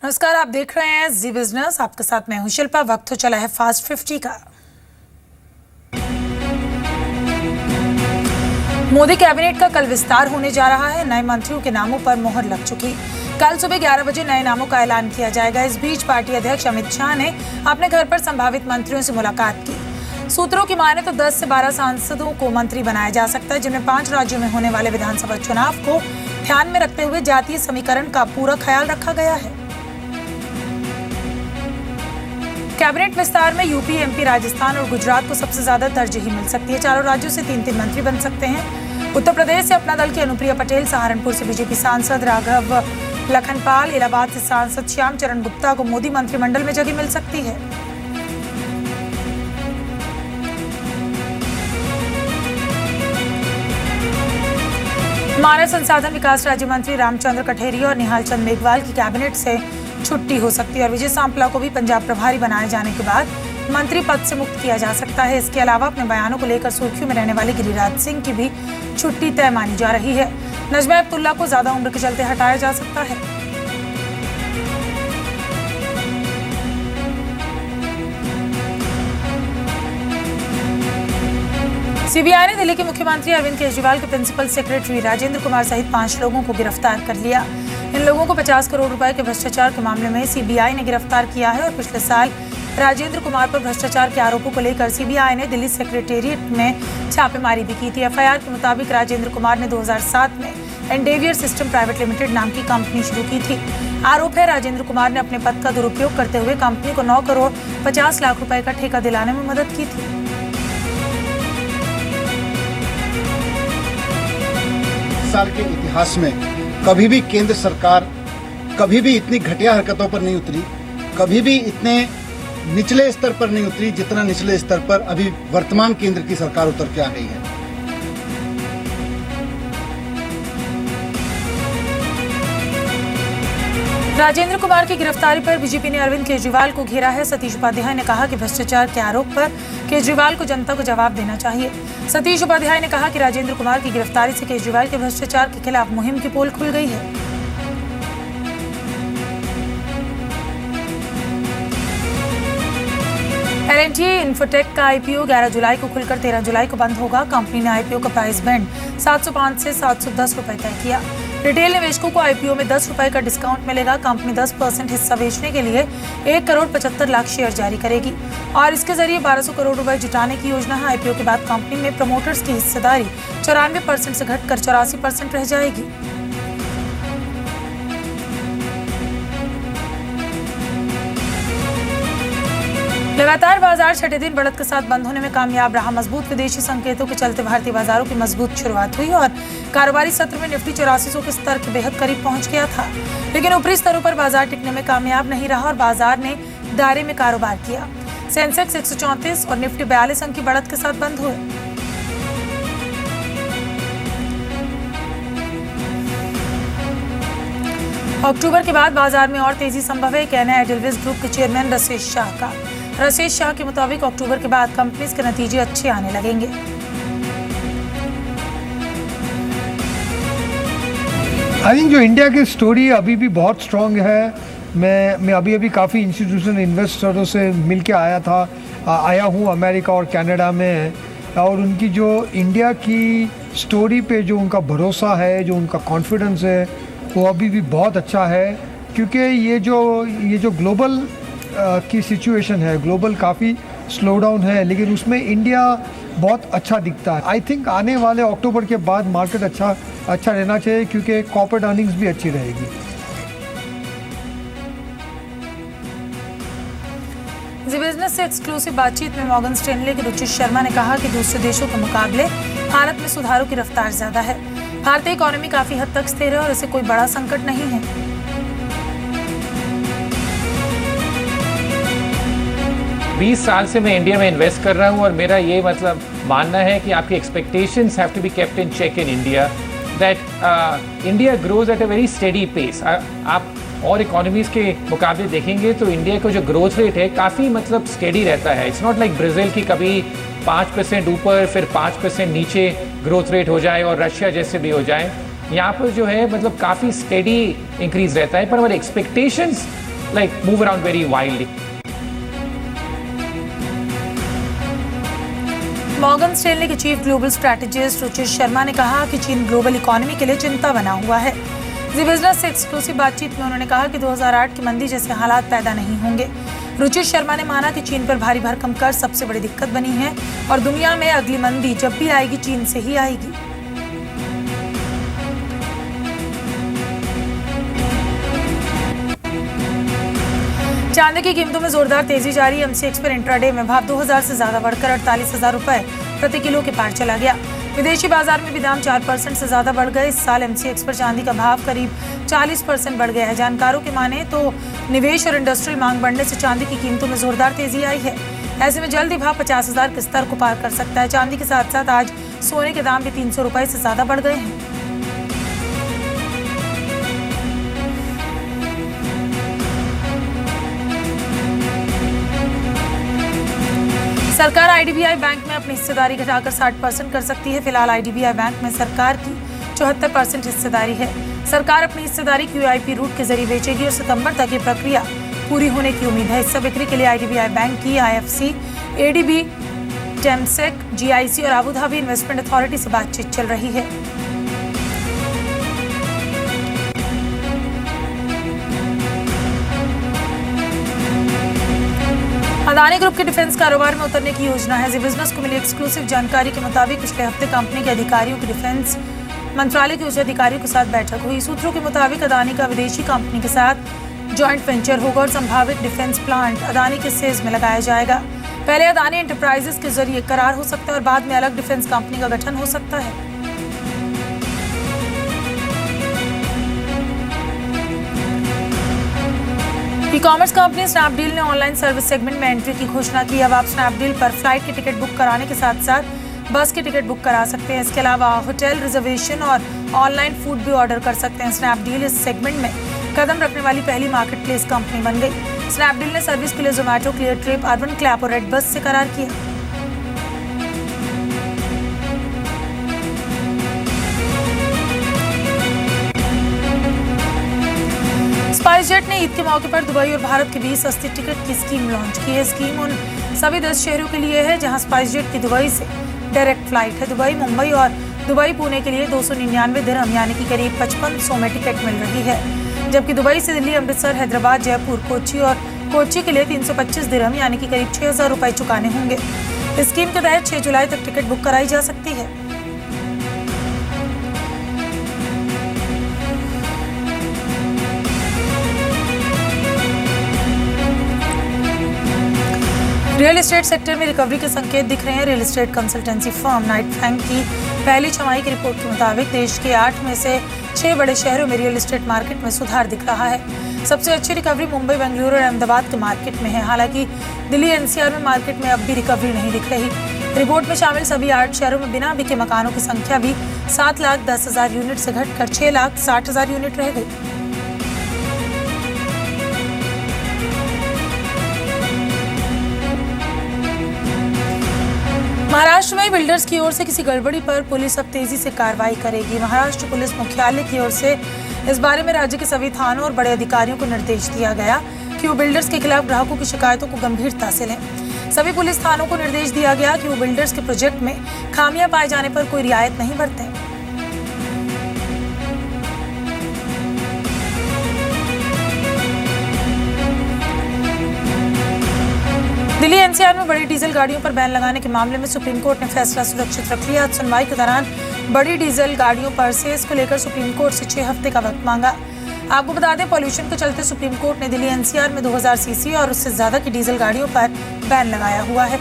नमस्कार, आप देख रहे हैं जी बिजनेस। आपके साथ मैं हूं शिल्पा। वक्त हो चला है फास्ट 50 का। मोदी कैबिनेट का कल विस्तार होने जा रहा है। नए मंत्रियों के नामों पर मोहर लग चुकी। कल सुबह 11 बजे नए नामों का ऐलान किया जाएगा। इस बीच पार्टी अध्यक्ष अमित शाह ने अपने घर पर संभावित मंत्रियों से मुलाकात की। सूत्रों की माने तो 10 से 12 सांसदों को मंत्री बनाया जा सकता है, जिनमें 5 राज्यों में होने वाले विधानसभा चुनाव को ध्यान में रखते हुए जातीय समीकरण का पूरा ख्याल रखा गया है। कैबिनेट विस्तार में यूपी, एमपी, राजस्थान और गुजरात को सबसे ज्यादा तरजीह मिल सकती है। चारों राज्यों से 3-3 मंत्री बन सकते हैं। उत्तर प्रदेश से अपना दल की अनुप्रिया पटेल, सहारनपुर से बीजेपी सांसद राघव लखनपाल, इलाहाबाद से सांसद श्याम चरण गुप्ता को मोदी मंत्रिमंडल में जगह मिल सकती है। मानव संसाधन विकास राज्य मंत्री रामचंद्र कठेरिया और निहाल चंद मेघवाल की कैबिनेट से छुट्टी हो सकती है और विजय सांपला को भी पंजाब प्रभारी बनाए जाने के बाद मंत्री पद से मुक्त किया जा सकता है। इसके अलावा अपने बयानों को लेकर सुर्खियों में रहने वाले गिरिराज सिंह की भी छुट्टी तय मानी जा रही है। नजमा हेपतुल्ला को ज्यादा उम्र के चलते हटाया जा सकता है। सीबीआई ने दिल्ली के मुख्यमंत्री अरविंद केजरीवाल के प्रिंसिपल सेक्रेटरी राजेंद्र कुमार सहित 5 लोगों को गिरफ्तार कर लिया। इन लोगों को 50 करोड़ रुपए के भ्रष्टाचार के मामले में सीबीआई ने गिरफ्तार किया है और पिछले साल राजेंद्र कुमार पर भ्रष्टाचार के आरोपों को लेकर सीबीआई ने दिल्ली सेक्रेटेरिएट में छापेमारी भी की थी। एफआईआर के मुताबिक राजेंद्र कुमार ने 2007 में एंडेवियर सिस्टम प्राइवेट लिमिटेड नाम की कंपनी शुरू की थी। आरोप है राजेंद्र कुमार ने अपने पद का दुरुपयोग करते हुए कंपनी को 9 करोड़ 50 लाख रुपए का ठेका दिलाने में मदद की थी। साल के इतिहास में कभी भी केंद्र सरकार कभी भी इतनी घटिया हरकतों पर नहीं उतरी, कभी भी इतने निचले स्तर पर नहीं उतरी जितना निचले स्तर पर अभी वर्तमान केंद्र की सरकार उतर के आ गई है। राजेंद्र कुमार की गिरफ्तारी पर बीजेपी ने अरविंद केजरीवाल को घेरा है। सतीश उपाध्याय ने कहा कि भ्रष्टाचार के आरोप पर केजरीवाल को जनता को जवाब देना चाहिए। सतीश उपाध्याय ने कहा कि राजेंद्र कुमार की गिरफ्तारी से केजरीवाल के भ्रष्टाचार के खिलाफ मुहिम की पोल खुल गई है। L&T इन्फोटेक का आईपीओ 11 जुलाई को खुलकर 13 जुलाई को बंद होगा। कंपनी ने आईपीओ का प्राइस बैंड 705 से 710 रुपए तय किया। रिटेल निवेशकों को आईपीओ में 10 रुपए का डिस्काउंट मिलेगा। कंपनी 10% हिस्सा बेचने के लिए 1 करोड़ 75 लाख शेयर जारी करेगी और इसके जरिए 1200 करोड़ रुपए जुटाने की योजना है। आईपीओ के बाद कंपनी में प्रमोटर्स की हिस्सेदारी 94% से घटकर 84% रह जाएगी। लगातार बाजार छठे दिन बढ़त के साथ बंद होने में कामयाब रहा। मजबूत विदेशी संकेतों के चलते भारतीय बाजारों की मजबूत शुरुआत हुई और कारोबारी सत्र में निफ्टी 8400 के स्तर के बेहद करीब पहुंच गया था, लेकिन ऊपरी स्तरों पर बाजार टिकने में कामयाब नहीं रहा और बाजार ने दायरे में कारोबार किया। सेंसेक्स 134 और निफ्टी 42 अंक की बढ़त के साथ बंद हुए। अक्टूबर के बाद बाजार में और तेजी संभव है, कहना है एडलविस ग्रुप के चेयरमैन रसेश शाह का। रसेश शाह के मुताबिक अक्टूबर के बाद कंपनीज के नतीजे अच्छे आने लगेंगे। आई थिंक जो इंडिया की स्टोरी अभी भी बहुत स्ट्रॉन्ग है। मैं अभी काफ़ी इंस्टीट्यूशनल इन्वेस्टरों से मिल के आया हूँ अमेरिका और कनाडा में, और उनकी जो इंडिया की स्टोरी पे जो उनका भरोसा है, जो उनका कॉन्फिडेंस है, वो अभी भी बहुत अच्छा है। क्योंकि ये जो ग्लोबल की सिचुएशन है, ग्लोबल काफ़ी स्लो डाउन है, लेकिन उसमें इंडिया बहुत अच्छा दिखता है। आई थिंक आने वाले अक्टूबर के बाद मार्केट अच्छा रहना चाहिए, क्योंकि कॉर्पोरेट अर्निंग्स भी अच्छी रहेगी। जी बिजनेस से एक्सक्लूसिव बातचीत में मॉर्गन स्टैनली के रुचित शर्मा ने कहा कि दूसरे देशों के मुकाबले भारत में सुधारों की रफ्तार ज्यादा है। भारतीय इकोनॉमी काफी हद तक स्थिर है और इसे कोई बड़ा संकट नहीं है। 20 साल से मैं इंडिया में इन्वेस्ट कर रहा हूं और मेरा ये मतलब मानना है कि आपकी expectations have to be kept in check in India, that India grows at a very steady pace. आप और इकोनॉमीज़ के मुकाबले देखेंगे तो इंडिया का जो ग्रोथ रेट है काफ़ी मतलब स्टेडी रहता है। इट्स नॉट लाइक ब्राज़ील की कभी 5% ऊपर फिर 5% नीचे ग्रोथ रेट हो जाए और रशिया जैसे भी हो जाए। यहाँ पर जो है मतलब काफ़ी स्टेडी इंक्रीज रहता है, पर हमारे expectations like move around very wildly. Morgan Stanley के chief global strategist Ruchir Sharma ने कहा कि चीन ग्लोबल इकोनॉमी के लिए चिंता बना हुआ है। जी बिजनेस से एक्सक्लूसिव बातचीत में उन्होंने कहा कि 2008 की मंदी जैसे हालात पैदा नहीं होंगे। रुचिर शर्मा ने माना कि चीन पर भारी भरकम कर्ज सबसे बड़ी दिक्कत बनी है और दुनिया में अगली मंदी जब भी आएगी चीन से ही आएगी। चांदी की कीमतों में जोरदार तेजी जारी। एमसीएक्स पर इंट्राडे में भाव 2000 से ज्यादा बढ़कर 48,000 रुपए प्रति किलो के पार चला गया। विदेशी बाजार में भी दाम 4% से ज्यादा बढ़ गए। इस साल एमसीएक्स पर चांदी का भाव करीब 40% बढ़ गया है। जानकारों की माने तो निवेश और इंडस्ट्रियल मांग बढ़ने से चांदी की कीमतों में जोरदार तेजी आई है। ऐसे में जल्द ही भाव 50,000 के स्तर को पार कर सकता है। चांदी के साथ साथ आज सोने के दाम भी 300 रुपए से ज्यादा बढ़ गए हैं। सरकार आईडीबीआई बैंक में अपनी हिस्सेदारी घटाकर 60% कर सकती है। फिलहाल आईडीबीआई बैंक में सरकार की 74% हिस्सेदारी है। सरकार अपनी हिस्सेदारी क्यूआईपी रूट के जरिए बेचेगी और सितंबर तक ये प्रक्रिया पूरी होने की उम्मीद है। हिस्सा बिक्री के लिए आईडीबीआई बैंक की आईएफसी, एडीबी, टेमसेक, जीआईसी और अबू धाबी इन्वेस्टमेंट अथॉरिटी से बातचीत चल रही है। अदानी ग्रुप के डिफेंस कारोबार में उतरने की योजना है। जी बिजनेस को मिली एक्सक्लूसिव जानकारी के मुताबिक पिछले हफ्ते कंपनी के अधिकारियों की डिफेंस मंत्रालय के उच्च अधिकारियों के साथ बैठक हुई। सूत्रों के मुताबिक अदानी का विदेशी कंपनी के साथ जॉइंट वेंचर होगा और संभावित डिफेंस प्लांट अदानी के सेज में लगाया जाएगा। पहले अदानी एंटरप्राइजेस के जरिए करार हो सकता है और बाद में अलग डिफेंस कंपनी का गठन हो सकता है। ई कॉमर्स कंपनी स्नैपडील ने ऑनलाइन सर्विस सेगमेंट में एंट्री की घोषणा की। अब आप स्नैपडील पर फ्लाइट की टिकट बुक कराने के साथ साथ बस की टिकट बुक करा सकते हैं। इसके अलावा होटल रिजर्वेशन और ऑनलाइन फूड भी ऑर्डर कर सकते हैं। स्नैपडील इस सेगमेंट में कदम रखने वाली पहली मार्केट प्लेस कंपनी बन गई। स्नैपडील ने सर्विस के लिए Zomato, clear trip, urban clap और रेड बस से करार किया। स्पाइसजेट ने ईद के मौके पर दुबई और भारत के बीच सस्ती टिकट की स्कीम लॉन्च की है। स्कीम उन सभी 10 शहरों के लिए है जहां स्पाइसजेट की दुबई से डायरेक्ट फ्लाइट है। दुबई, मुंबई और दुबई पुणे के लिए 299 दिरहम यानी कि करीब 5500 में टिकट मिल रही है, जबकि दुबई से दिल्ली, अमृतसर, हैदराबाद, जयपुर, कोच्चि और कोच्चि के लिए 325 दिरहम यानी कि करीब 6000 रुपए चुकाने होंगे। इस स्कीम के तहत 6 जुलाई तक टिकट बुक कराई जा सकती है। रियल एस्टेट सेक्टर में रिकवरी के संकेत दिख रहे हैं। Real estate consultancy firm Knight Frank की पहली छमाही की रिपोर्ट के मुताबिक देश के 8 में से 6 बड़े शहरों में रियल एस्टेट मार्केट में सुधार दिख रहा है। सबसे अच्छी रिकवरी मुंबई, बेंगलुरु और अहमदाबाद के मार्केट में है। हालांकि दिल्ली एनसीआर में मार्केट में अब भी रिकवरी नहीं दिख रही। रिपोर्ट में शामिल सभी 8 शहरों में बिना बिके मकानों की संख्या भी 7,10,000 यूनिट से घटकर 6,60,000 यूनिट रह गई। महाराष्ट्र में बिल्डर्स की ओर से किसी गड़बड़ी पर पुलिस अब तेजी से कार्रवाई करेगी। महाराष्ट्र पुलिस मुख्यालय की ओर से इस बारे में राज्य के सभी थानों और बड़े अधिकारियों को निर्देश दिया गया कि वो बिल्डर्स के खिलाफ ग्राहकों की शिकायतों को गंभीरता से लें। सभी पुलिस थानों को निर्देश दिया गया कि वो बिल्डर्स के प्रोजेक्ट में खामियां पाए जाने पर कोई रियायत नहीं बरतें। दिल्ली एनसीआर में बड़ी डीजल गाड़ियों पर बैन लगाने के मामले में सुप्रीम कोर्ट ने फैसला सुरक्षित रख लिया। आज सुनवाई के दौरान बड़ी डीजल गाड़ियों पर सेस को लेकर सुप्रीम कोर्ट से 6 हफ्ते का वक्त मांगा। आपको बता दें, पॉल्यूशन के चलते सुप्रीम कोर्ट ने दिल्ली एनसीआर में 2000 सीसी और उससे ज्यादा की डीजल गाड़ियों पर बैन लगाया हुआ है।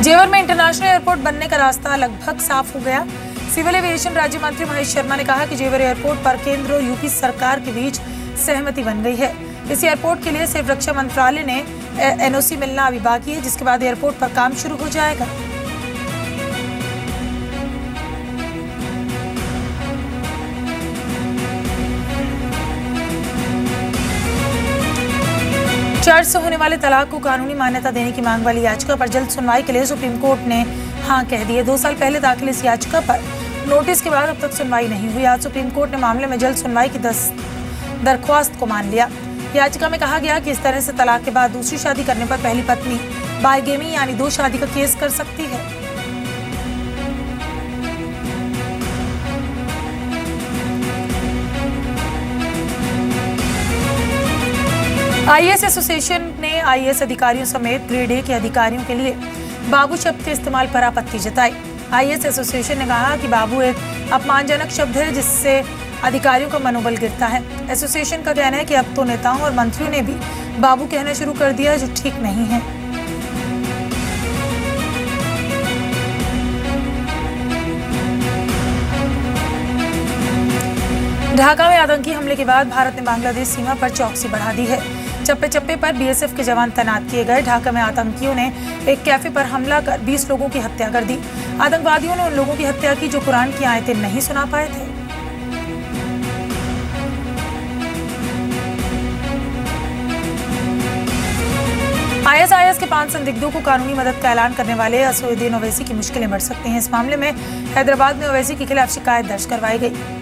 जेवर में इंटरनेशनल एयरपोर्ट बनने का रास्ता लगभग साफ हो गया। सिविल एविएशन राज्य मंत्री महेश शर्मा ने कहा कि जेवर एयरपोर्ट पर केंद्र और यूपी सरकार के बीच सहमति बन गई है। इस एयरपोर्ट के लिए सिर्फ रक्षा मंत्रालय ने एनओसी मिलना अभी बाकी है, जिसके बाद एयरपोर्ट पर काम शुरू हो जाएगा। चर्च से होने वाले तलाक को कानूनी मान्यता देने की मांग वाली याचिका पर जल्द सुनवाई के लिए सुप्रीम कोर्ट ने हाँ कह दी है। 2 साल पहले दाखिल इस याचिका पर नोटिस के बाद अब तक सुनवाई नहीं हुई। आज सुप्रीम कोर्ट ने मामले में जल्द सुनवाई की दरख्वास्त को मान लिया। याचिका में कहा गया कि इस तरह से तलाक के बाद दूसरी शादी करने पर पहली पत्नी बाइगेमी यानी 2 शादी का केस कर सकती है। आईएएस एसोसिएशन ने आईएएस अधिकारियों समेत ग्रेड ए के अधिकारियों के लिए बाबू शब्द के इस्तेमाल पर आपत्ति जताई। आईएएस एसोसिएशन ने कहा कि बाबू एक अपमानजनक शब्द है जिससे अधिकारियों का मनोबल गिरता है। एसोसिएशन का कहना है कि अब तो नेताओं और मंत्रियों ने भी बाबू कहना शुरू कर दिया, जो ठीक नहीं है। ढाका में आतंकी हमले के बाद भारत ने बांग्लादेश सीमा पर चौकसी बढ़ा दी है। चप्पे चप्पे पर बीएसएफ के जवान तैनात किए गए। ढाका में आतंकियों ने एक कैफे पर हमला कर 20 लोगों की हत्या कर दी। आतंकवादियों ने उन लोगों की हत्या की जो कुरान की आयतें नहीं सुना पाए थे। आईएसआईएस के 5 संदिग्धों को कानूनी मदद का ऐलान करने वाले असदुद्दीन ओवैसी की मुश्किलें बढ़ सकती हैं। इस मामले में हैदराबाद में ओवैसी के खिलाफ शिकायत दर्ज करवाई गई।